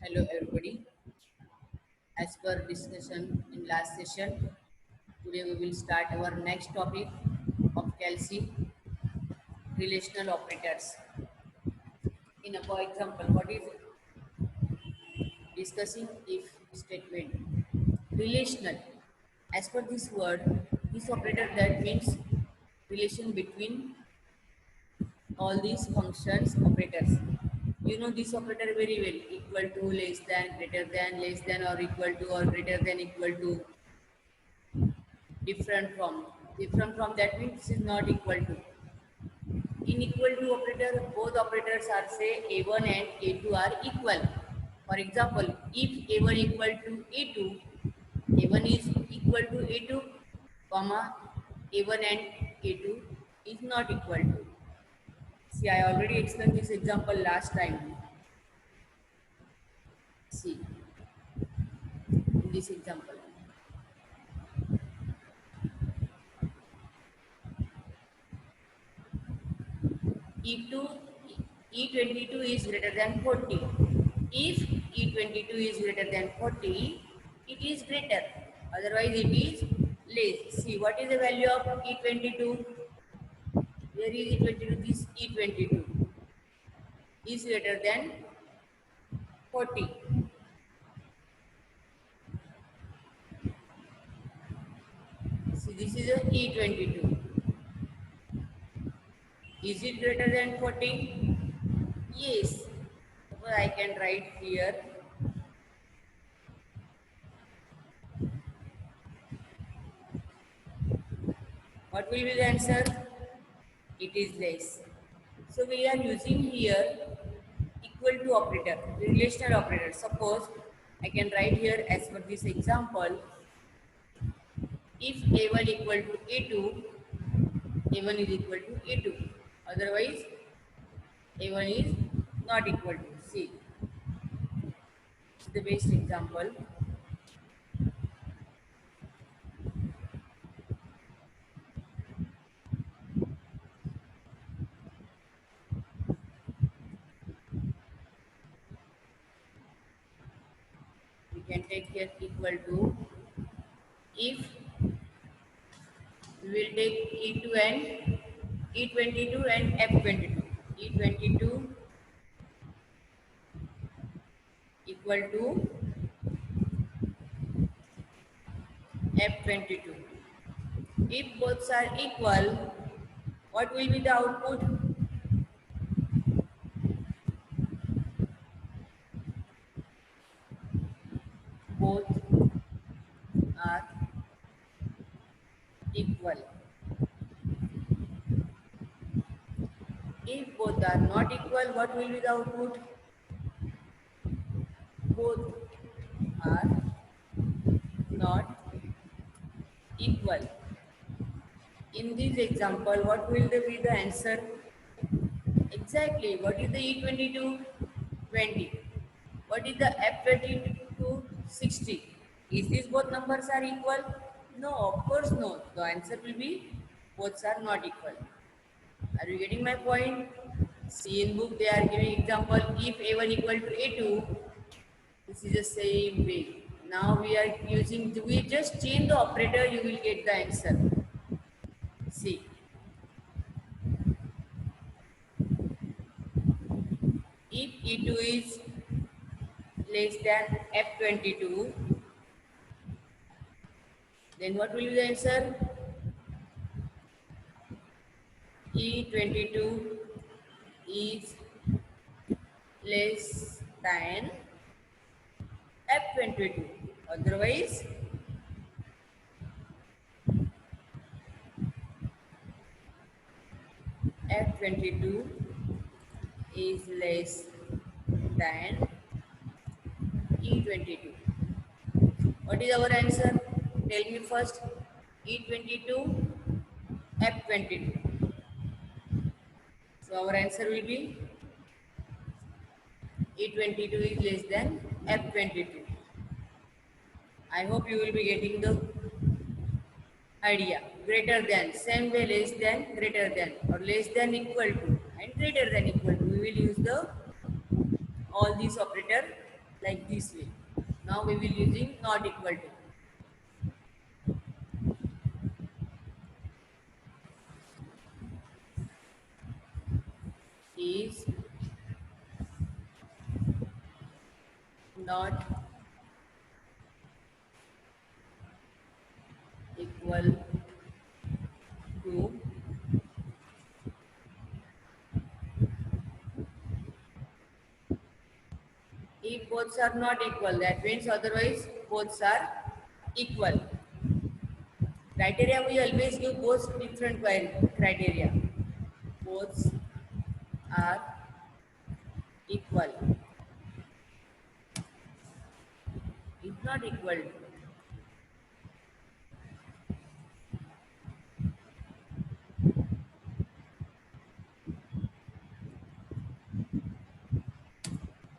Hello everybody. As per discussion in last session, today we will start our next topic of calcium relational operators. In a for example, what is discussing if statement? Relational. As per this word, this operator that means relation between all these functions operators. You know this operator very well. Equal to, less than, less than or equal to or greater than equal to, different from. Different from that means this is not equal to. In equal to operator, both operators are say A1 and A2 are equal. For example, if A1 equal to A2, A1 is equal to A2, comma A1 and A2 is not equal to. See, I already explained this example last time. See, in this example. E2, E22 is greater than 40. If E22 is greater than 40, it is greater. Otherwise, it is less. See, what is the value of E22? Where is E22? This E22 is greater than 40. See, this is a E22. Is it greater than 40? Yes. So I can write here. What will be the answer? It is less. So we are using here equal to operator, relational operator. Suppose I can write here as per this example, if A1 equal to A2, A1 is equal to A2. Otherwise, A1 is not equal to. See, the best example. We can take here equal to. If we will take E2 and E22 and F22. E22 equal to F22. If both are equal, what will be the output? Both are equal. If both are not equal, what will be the output? Both are not equal. In this example, what will be the answer? Exactly. What is the E22? 20. What is the F22? 60. Is this both numbers are equal? No, of course no. The answer will be both are not equal. Are you getting my point? See, in book they are giving example, if A1 equal to A2, this is the same way. Now we are using, we just change the operator, you will get the answer. See, if E2 is less than F22, then what will be the answer? E22 is less than F22. Otherwise, F22 is less than E22. What is our answer? Tell me first. E22, F22. So our answer will be E22 is less than F22. I hope you will be getting the idea. Greater than, same way less than, greater than, or less than equal to, and greater than equal to. We will use the all these operator like this way. Now we will using not equal to. Is not equal to. If both are not equal, that means otherwise both are equal. Criteria, we always give both different criteria. Both are equal. If not equal,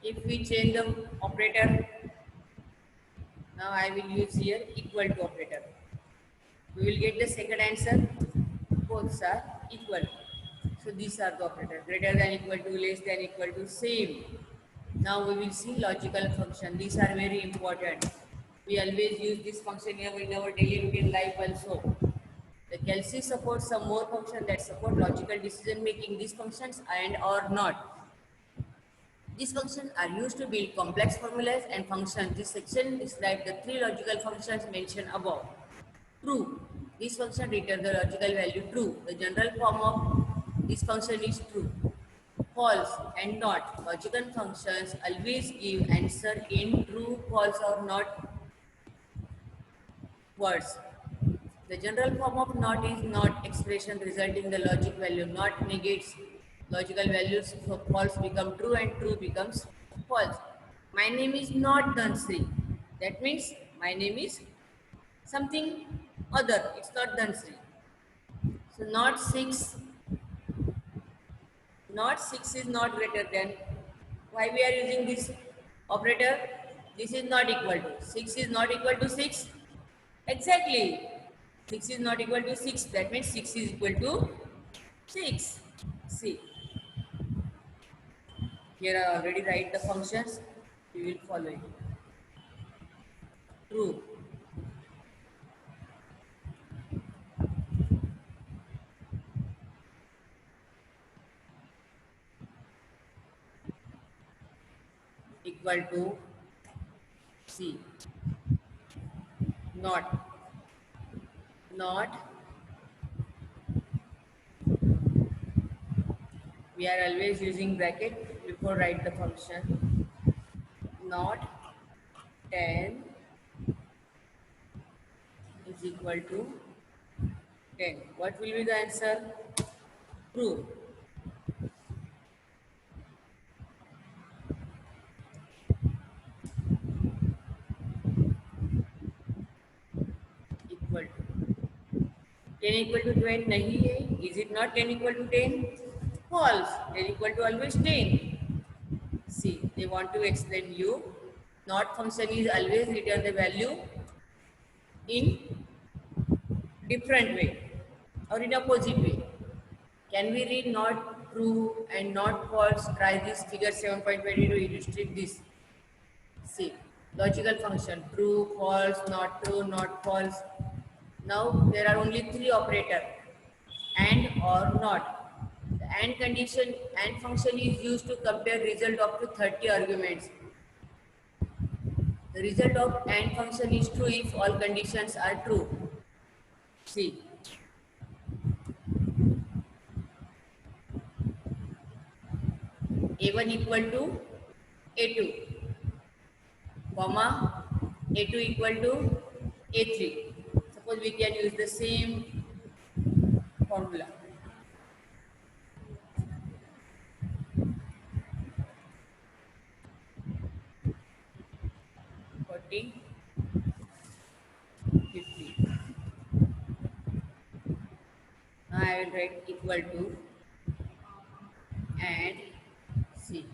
if we change the operator, now I will use here equal to operator. We will get the second answer. Both are equal. So these are the operators. Greater than equal to, less than equal to, same. Now we will see logical function. These are very important. We always use this function here in our daily routine life also. The Kelsey supports some more functions that support logical decision making. These functions and or not. These functions are used to build complex formulas and functions. This section describes the three logical functions mentioned above. True. This function returns the logical value true. The general form of this function is true. False and not. Logical functions always give answer in true, false or not words. The general form of not is not expression resulting the logic value. Not negates logical values, so false become true and true becomes false. My name is not Dhansri. That means my name is something other. It's not Dhansri. So not six is not greater than. Why we are using this operator? This is not equal to. Six is not equal to six. Exactly. 6 is not equal to 6. That means 6 is equal to 6. See, here I already write the functions. We will follow it. True. Equal to C. Not. Not. We are always using bracket before write the function. Not 10 is equal to 10. What will be the answer? True. Equal to 10 equal to 12 nahi hai. Is it not 10 equal to 10? False. 10 equal to always 10. See, they want to explain you. Not function is always return the value in different way or in opposite way. Can we read not true and not false? Try this figure 7.20 to illustrate this. See, logical function true, false, not true, not false. Now there are only three operators and or not. The and condition and function is used to compare result up to 30 arguments. The result of AND function is true if all conditions are true. See, A1 equal to A2, comma, A2 equal to A3. Suppose we can use the same formula. 40, 50. Now I will write equal to and C.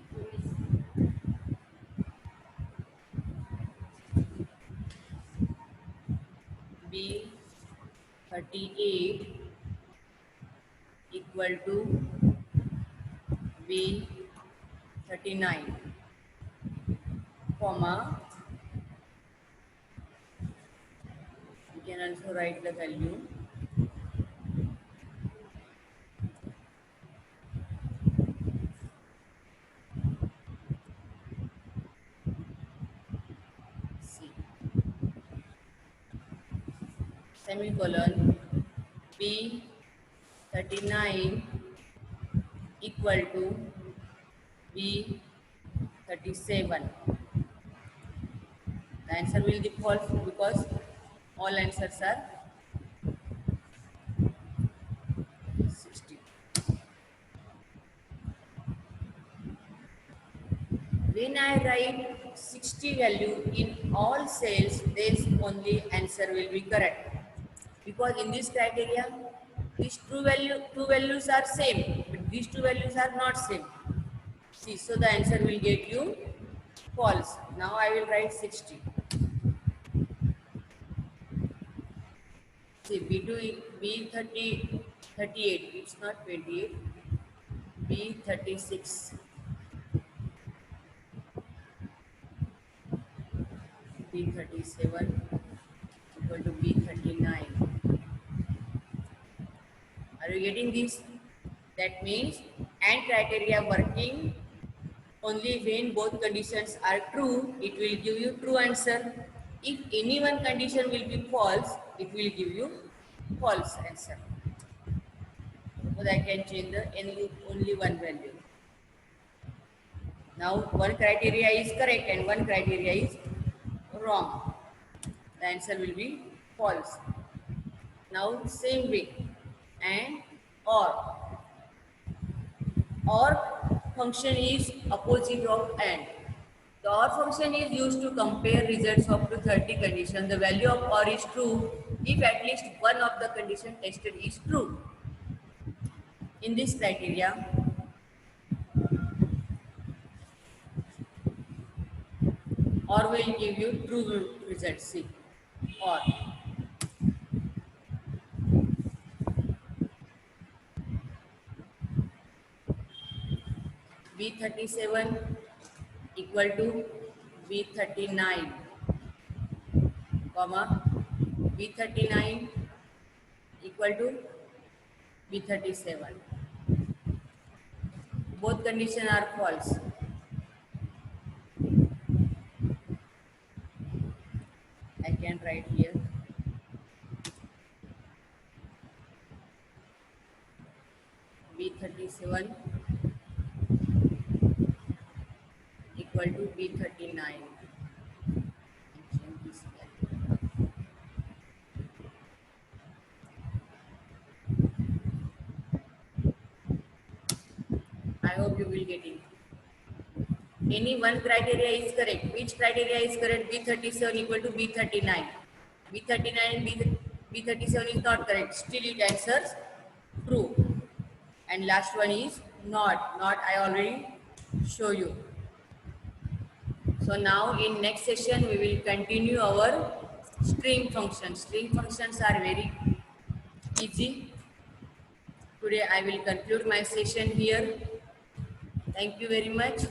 B 38 equal to B 39. comma, you can also write the value, C, semicolon, B39 equal to B37. The answer will be false because all answers are 60. When I write 60 value in all cells, this only answer will be correct. Because in this criteria, these two values are same, but these two values are not same. See, so the answer will get you false. Now I will write 60. See, B2, B30, 38, it's not 28, B36, B37 equal to B39. Are you getting this? That means AND criteria working only when both conditions are true, it will give you true answer. If any one condition will be false, it will give you false answer. Suppose I can change the only one value. Now one criteria is correct and one criteria is wrong. The answer will be false. Now same way, and or. OR function is opposite of AND. The OR function is used to compare results of to 30 conditions. The value of OR is true if at least one of the condition tested is true. In this criteria, OR will give you true results. See, OR. B37 equal to B39, comma, B39 equal to B37. Both conditions are false. I can write here B37 equal to B39. I hope you will get it. Any one criteria is correct. Which criteria is correct? B37 equal to B39. B39 and B37 is not correct. Still it answers true. And last one is not. Not I already show you. So now in next session we will continue our string functions. String functions are very easy. Today I will conclude my session here. Thank you very much.